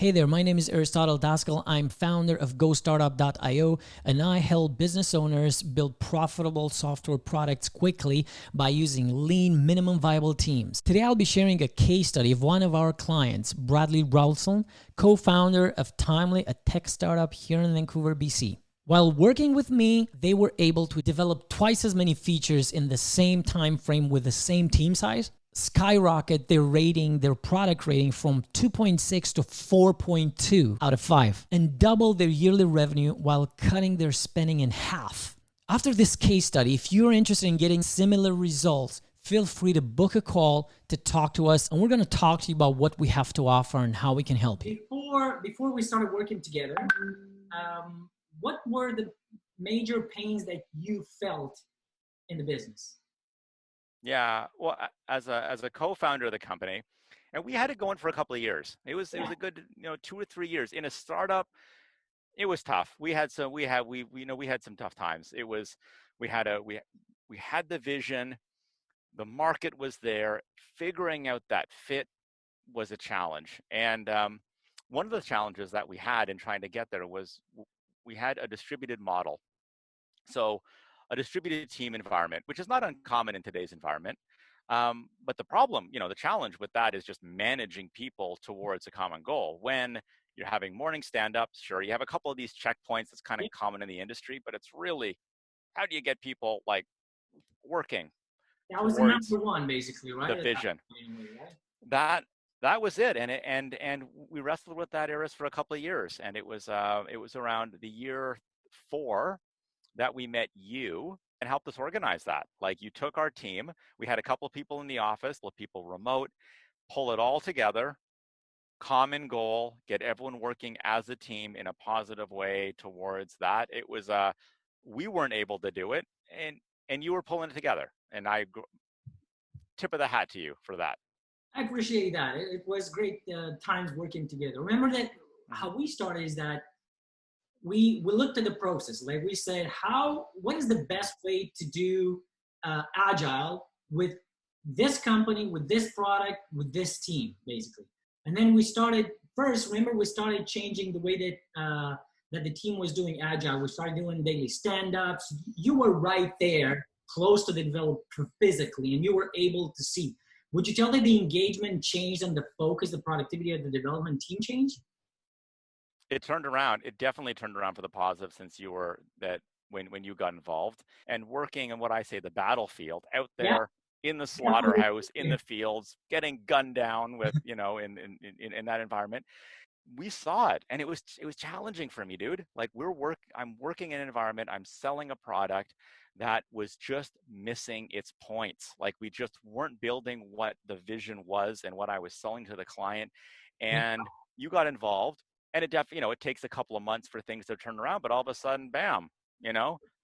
Hey there, my name is Aristotle Daskal. I'm founder of GoStartup.io, and I help business owners build profitable software products quickly by using lean, minimum viable teams. Today, I'll be sharing a case study of one of our clients, Bradley Roulson, co-founder of Timely, a tech startup here in Vancouver, BC. While working with me, they were able to develop twice as many features in the same time frame with the same team size, skyrocket their product rating from 2.6 to 4.2 out of 5, and double their yearly revenue while cutting their spending in half. After this case study, if you're interested in getting similar results, feel free to book a call to talk to us, and we're going to talk to you about what we have to offer and how we can help you. Before we started working together, what were the major pains that you felt in the business? Yeah, well, as a co-founder of the company, and we had it going for a couple of years. It was a good 2 or 3 years in a startup. It was tough. We had some tough times. It was we had the vision, the market was there. Figuring out that fit was a challenge, and one of the challenges that we had in trying to get there was we had a distributed model. So a distributed team environment, which is not uncommon in today's environment. But the problem, the challenge with that is just managing people towards a common goal. When you're having morning stand-ups, sure, you have a couple of these checkpoints that's kind of common in the industry, but it's really, how do you get people working That was the number one, basically, right? The vision. That was it, and we wrestled with that, Eris, for a couple of years, and it was around the year 4 that we met you and helped us organize that. Like, you took our team, we had a couple of people in the office, people remote, pull it all together, common goal, get everyone working as a team in a positive way towards that. It was we weren't able to do it, and you were pulling it together, and I tip of the hat to you for that. I appreciate that. It was great times working together. Remember that how we started is that we looked at the process. Like, we said, what is the best way to do agile with this company, with this product, with this team, basically. And then we started changing the way that the team was doing agile. We started doing daily stand-ups. You were right there, close to the developer physically, and you were able to see. Would you tell that the engagement changed and the focus, the productivity of the development team changed? It turned around. It definitely turned around for the positive since you were when you got involved and working in what I say the battlefield out there in the slaughterhouse, in the fields, getting gunned down with in that environment. We saw it, and it was challenging for me, dude. Like, I'm working in an environment, I'm selling a product that was just missing its points. Like, we just weren't building what the vision was and what I was selling to the client. And you got involved. And it takes a couple of months for things to turn around, but all of a sudden, bam,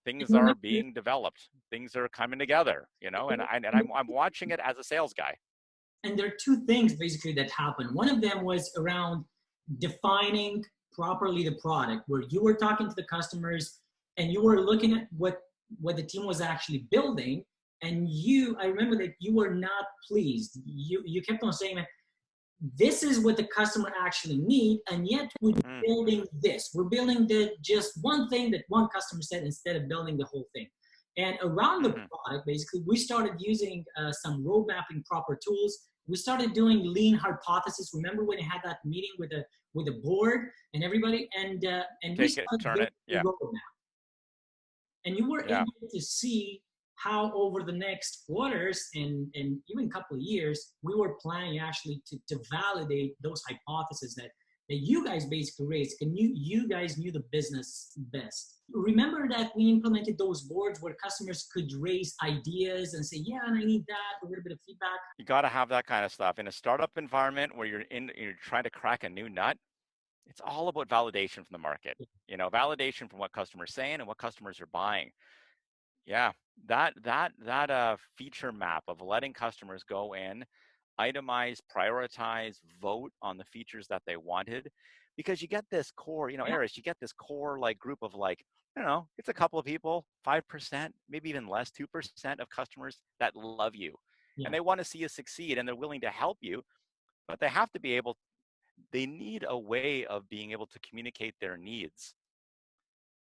things are being developed, things are coming together, and I'm watching it as a sales guy. And there are two things basically that happened. One of them was around defining properly the product, where you were talking to the customers and you were looking at what the team was actually building. And I remember that you were not pleased. You kept on saying that this is what the customer actually need, and yet we're building this. We're building just one thing that one customer said instead of building the whole thing. And around the product, basically, we started using some road mapping proper tools. We started doing lean hypothesis. Remember when I had that meeting with the board and everybody, and we started doing the roadmap. And you were able to see how over the next quarters and even a couple of years, we were planning actually to validate those hypotheses that you guys basically raised. And you guys knew the business best. Remember that we implemented those boards where customers could raise ideas and say, yeah, and I need that, a little bit of feedback. You got to have that kind of stuff in a startup environment where you're trying to crack a new nut. It's all about validation from the market, validation from what customers are saying and what customers are buying. Yeah, that feature map of letting customers go in, itemize, prioritize, vote on the features that they wanted, because you get this core, Eris, you get this core group of it's a couple of people, 5%, maybe even less, 2% of customers that love you, and they want to see you succeed, and they're willing to help you, but they have to be able they need a way of being able to communicate their needs,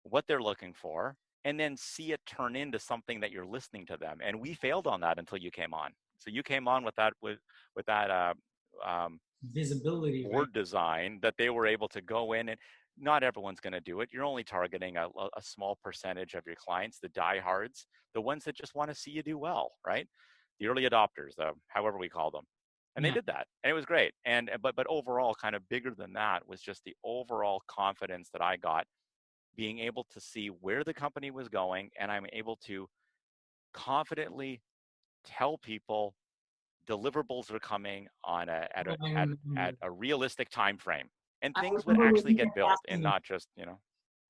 what they're looking for, and then see it turn into something that you're listening to them. And we failed on that until you came on. So you came on with that Visibility, right? board design that they were able to go in, and not everyone's going to do it. You're only targeting a small percentage of your clients, the diehards, the ones that just want to see you do well, right? The early adopters, however we call them. And they Yeah. did that, and it was great. And but overall, kind of bigger than that was just the overall confidence that I got being able to see where the company was going, and I'm able to confidently tell people deliverables are coming on Oh, I remember. at a realistic time frame, and I things would remember when actually you get were built asking and me, not just,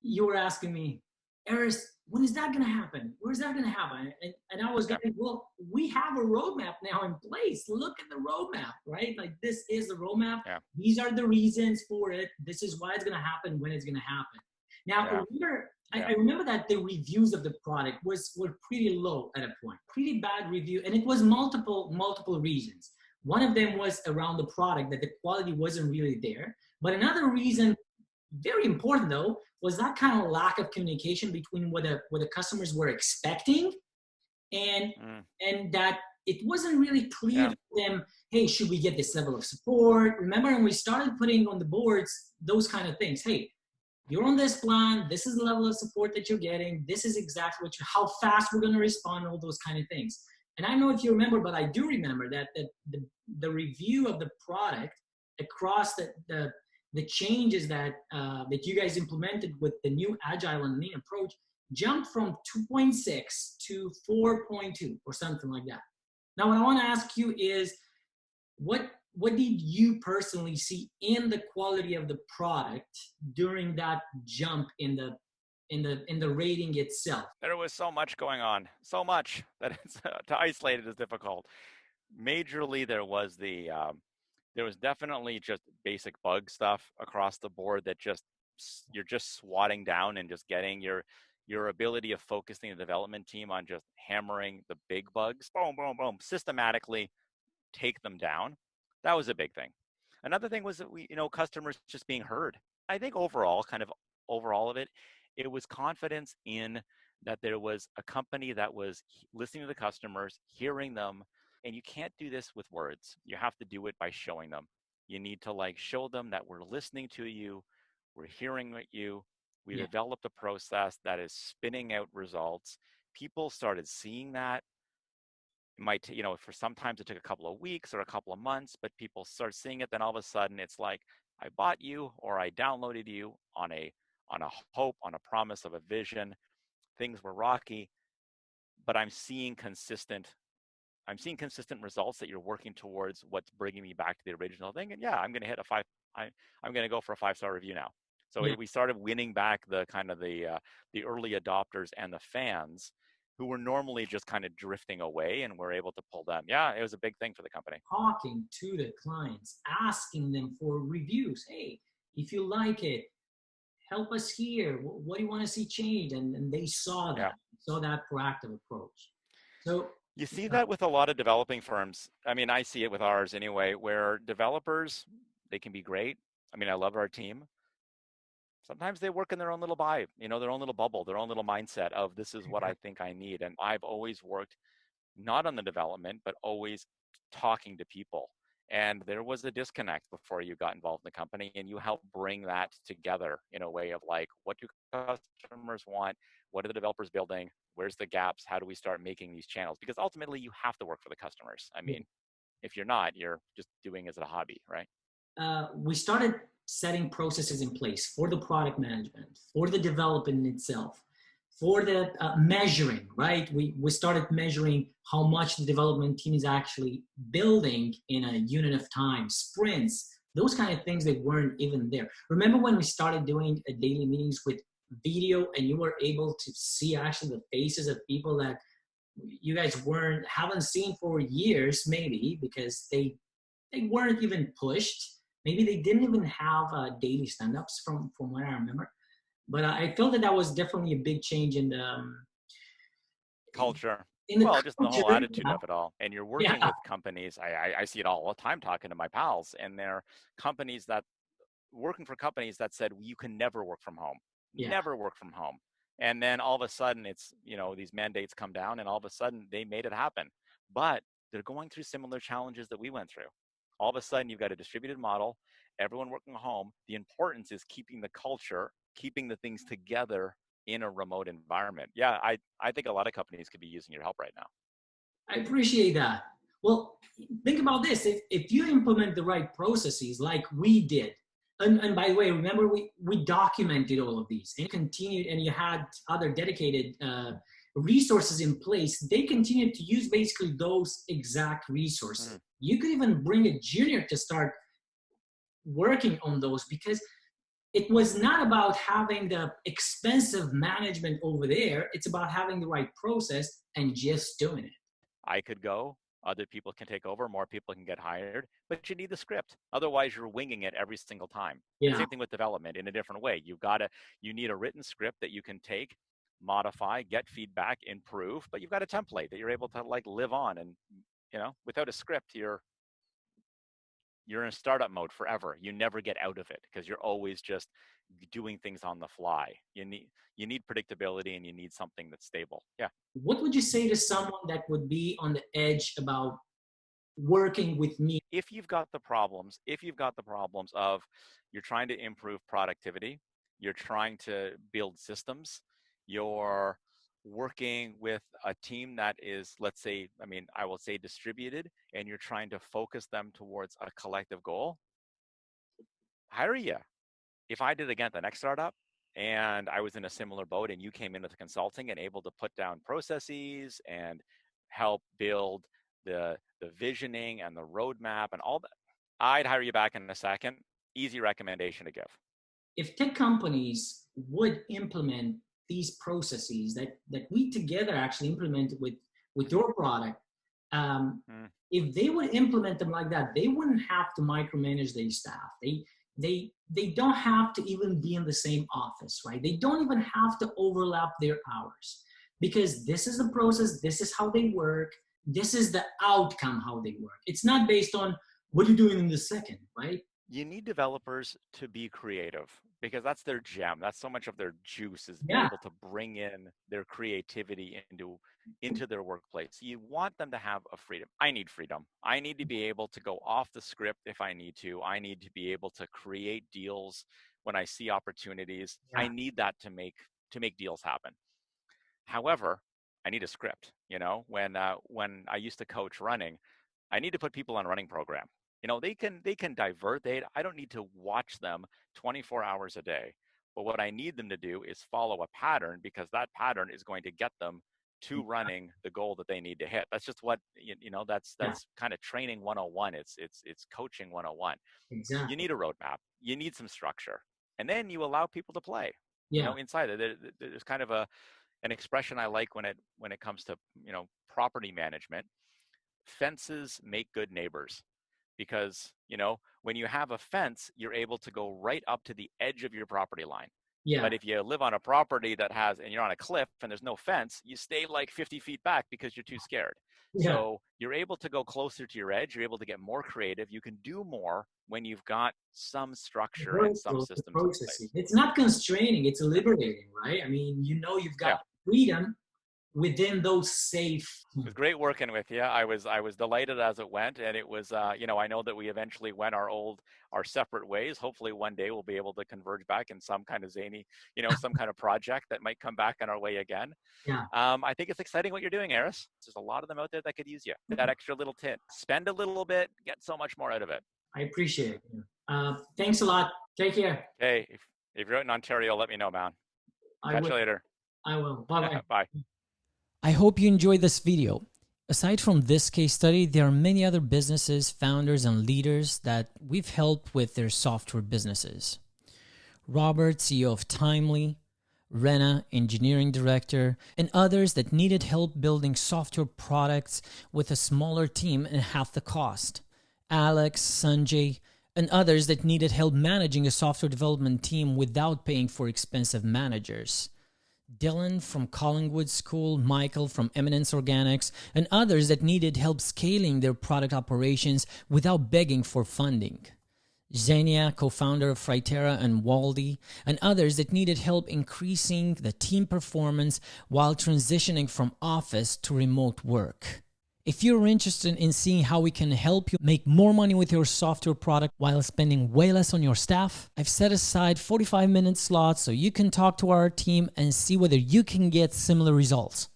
you were asking me, Eris, when is that going to happen? Where's that going to happen? And I was yeah, going, well, we have a roadmap now in place. Look at the roadmap, right? Like this is the roadmap. yeah, These are the reasons for it. This is why it's going to happen when it's going to happen. Now, yeah, remember, yeah, I remember that the reviews of the product were pretty low at a point, pretty bad review, and it was multiple reasons. One of them was around the product, that the quality wasn't really there. But another reason, very important though, was that kind of lack of communication between what the customers were expecting and mm, and that it wasn't really clear yeah, to them, hey, should we get this level of support? Remember when we started putting on the boards those kind of things? Hey, you're on this plan, this is the level of support that you're getting, this is exactly what you how fast we're going to respond, all those kind of things. And I don't know if you remember, but I do remember that the review of the product across the changes that that you guys implemented with the new agile and lean approach jumped from 2.6 to 4.2 or something like that. Now what I want to ask you is, what did you personally see in the quality of the product during that jump in the rating itself? there was so much going on, so much that it's to isolate it is difficult. Majorly, there was definitely just basic bug stuff across the board that just you're just swatting down and just getting your ability of focusing the development team on just hammering the big bugs, boom, boom, boom, systematically take them down. That was a big thing. Another thing was that customers just being heard. I think overall, kind of overall of it, it was confidence in that there was a company that was listening to the customers, hearing them, and you can't do this with words. You have to do it by showing them. You need to like show them that we're listening to you, we're hearing you. We Yeah, developed a process that is spinning out results. People started seeing that. It might, for sometimes it took a couple of weeks or a couple of months, but people start seeing it. Then all of a sudden it's like, I bought you or I downloaded you on a hope, on a promise of a vision. Things were rocky, but I'm seeing consistent results that you're working towards what's bringing me back to the original thing. And yeah, I'm going to hit a five. I'm going to go for a 5-star review now. So yeah. we started winning back the kind of the early adopters and the fans who were normally just kind of drifting away, and we're able to pull them. Yeah, it was a big thing for the company. Talking to the clients, asking them for reviews. Hey, if you like it, help us here. What do you want to see change? And they Yeah. saw that proactive approach. So You see that with a lot of developing firms. I mean, I see it with ours anyway, where developers, they can be great. I mean, I love our team. Sometimes they work in their own little vibe, their own little bubble, their own little mindset of this is what I think I need. And I've always worked not on the development, but always talking to people. And there was a disconnect before you got involved in the company, and you helped bring that together in a way of like, what do customers want? What are the developers building? Where's the gaps? How do we start making these channels? Because ultimately, you have to work for the customers. I mean, if you're not, you're just doing it as a hobby, right? we started setting processes in place for the product management, for the development itself, for the measuring, right? We started measuring how much the development team is actually building in a unit of time, sprints, those kind of things that weren't even there. Remember when we started doing daily meetings with video and you were able to see actually the faces of people that you guys haven't seen for years, maybe because they weren't even pushed. Maybe they didn't even have daily stand-ups from what I remember. But I felt that that was definitely a big change Culture. in the Well, just the whole culture. attitude Yeah, of it all. And you're working yeah, with companies. I see it all the time talking to my pals, and they're companies that working for companies that said you can never work from home, Yeah. never work from home. And then all of a sudden it's, these mandates come down and all of a sudden they made it happen. But they're going through similar challenges that we went through. All of a sudden you've got a distributed model, everyone working home. The importance is keeping the culture, keeping the things together in a remote environment. Yeah, I think a lot of companies could be using your help right now. I appreciate that. Well, think about this. If you implement the right processes like we did, and by the way, remember we documented all of these and continued, and you had other dedicated resources in place. They continued to use basically those exact resources. Mm-hmm. You could even bring a junior to start working on those, because it was not about having the expensive management over there. It's about having the right process and just doing it. I could go, other people can take over, more people can get hired, but you need the script. Otherwise, you're winging it every single time. Yeah. Same thing with development in a different way. You need a written script that you can take, modify, get feedback, improve, but you've got a template that you're able to live on. And, without a script, you're in a startup mode forever. You never get out of it because you're always just doing things on the fly. You need predictability, and you need something that's stable. Yeah. What would you say to someone that would be on the edge about working with me? If you've got the problems of you're trying to improve productivity, you're trying to build systems, you're working with a team that is, I will say distributed, and you're trying to focus them towards a collective goal, hire you. If I did again at the next startup and I was in a similar boat and you came in with consulting and able to put down processes and help build the visioning and the roadmap and all that, I'd hire you back in a second. Easy recommendation to give. If tech companies would implement these processes that we together actually implemented with your product, if they would implement them like that, they wouldn't have to micromanage their staff. They don't have to even be in the same office, right? They don't even have to overlap their hours, because this is the process, this is how they work, this is the outcome how they work. It's not based on what you're doing in the second, right? You need developers to be creative, because that's their gem. That's so much of their juice, is being able to bring in their creativity into their workplace. You want them to have a freedom. I need freedom. I need to be able to go off the script if I need to. I need to be able to create deals when I see opportunities. Yeah. I need that to make deals happen. However, I need a script. When I used to coach running, I need to put people on a running program. They can divert. I don't need to watch them 24 hours a day. But what I need them to do is follow a pattern, because that pattern is going to get them to running the goal that they need to hit. That's just what, that's kind of training 101. It's coaching 101. Exactly. You need a roadmap. You need some structure. And then you allow people to play. Inside it. There's kind of an expression I like when it comes to, property management. Fences make good neighbors. Because, when you have a fence, you're able to go right up to the edge of your property line. Yeah. But if you live on a property and you're on a cliff and there's no fence, you stay 50 feet back because you're too scared. Yeah. So you're able to go closer to your edge. You're able to get more creative. You can do more when you've got some structure and some systems in place. It's not constraining. It's liberating, right? You've got freedom within those safe. It was great working with you. I was delighted as it went, and it was I know that we eventually went our separate ways. Hopefully one day we'll be able to converge back in some kind of zany, some kind of project that might come back on our way again. Yeah. I think it's exciting what you're doing, Aris. There's a lot of them out there that could use you. That extra little tint. Spend a little bit, get so much more out of it. I appreciate it. Thanks a lot. Take care. Hey, if you're out in Ontario, let me know, man. Catch you later. I will. Bye-bye. Bye. I hope you enjoyed this video. Aside from this case study, there are many other businesses, founders, and leaders that we've helped with their software businesses. Robert, CEO of Timely, Rena, engineering director, and others that needed help building software products with a smaller team and half the cost. Alex, Sanjay, and others that needed help managing a software development team without paying for expensive managers. Dylan from Collingwood School, Michael from Eminence Organics, and others that needed help scaling their product operations without begging for funding. Xenia, co-founder of Fritera, and Waldy, and others that needed help increasing the team performance while transitioning from office to remote work. If you're interested in seeing how we can help you make more money with your software product while spending way less on your staff, I've set aside 45-minute slots so you can talk to our team and see whether you can get similar results.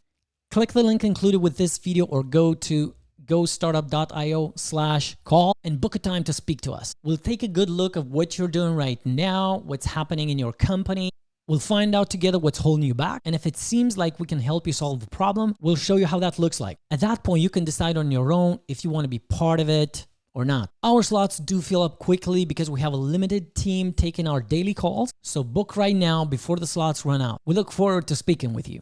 Click the link included with this video or go to gostartup.io/call and book a time to speak to us. We'll take a good look at what you're doing right now, what's happening in your company. We'll find out together what's holding you back, and if it seems like we can help you solve the problem, we'll show you how that looks like. At that point, you can decide on your own if you want to be part of it or not. Our slots do fill up quickly because we have a limited team taking our daily calls, so book right now before the slots run out. We look forward to speaking with you.